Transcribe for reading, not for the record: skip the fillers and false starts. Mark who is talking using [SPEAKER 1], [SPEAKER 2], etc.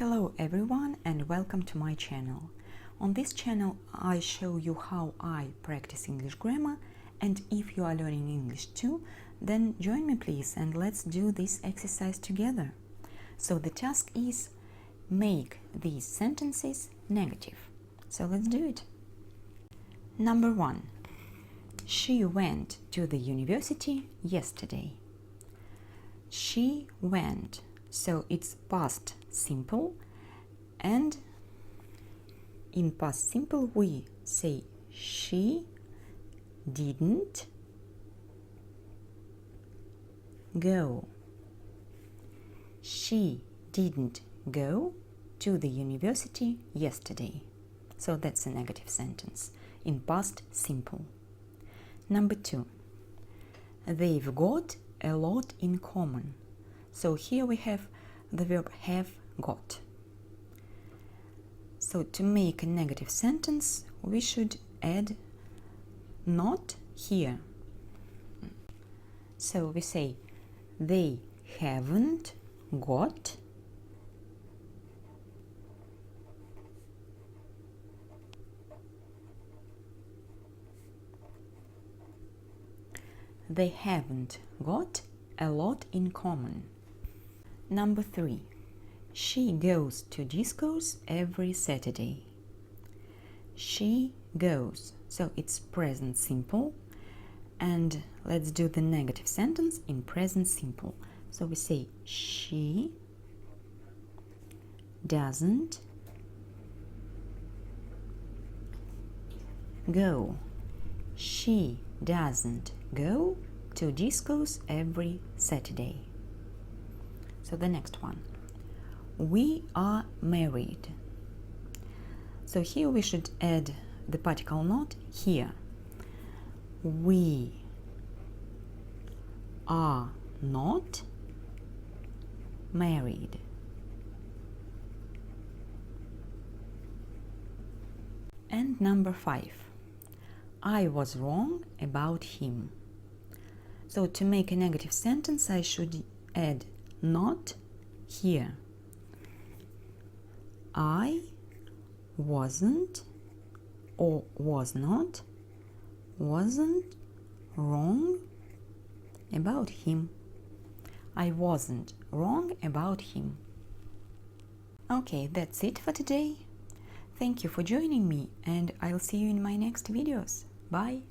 [SPEAKER 1] Hello everyone and welcome to my channel. On this channel I show you how I practice English grammar, and if you are learning English too, then join me please and let's do this exercise together. So the task is make these sentences negative. So let's do it. Number 1. She went to the university yesterday. She went. So it's past simple, and in past simple we say she didn't go. She didn't go to the university yesterday. So that's a negative sentence in past simple. Number 2. They've got a lot in common. So here we have the verb have got. So to make a negative sentence, we should add not here. So we say they haven't got a lot in common. Number 3. She goes to discos every Saturday. She goes. So it's present simple. And let's do the negative sentence in present simple. So we say she doesn't go. She doesn't go to discos every Saturday. So the next one. We are married. So here we should add the particle not here. We are not married. And number 5. I was wrong about him. So to make a negative sentence, I should add not here. I wasn't or wasn't wrong about him. I wasn't wrong about him. Okay, that's it for today. Thank you for joining me, and I'll see you in my next videos. Bye!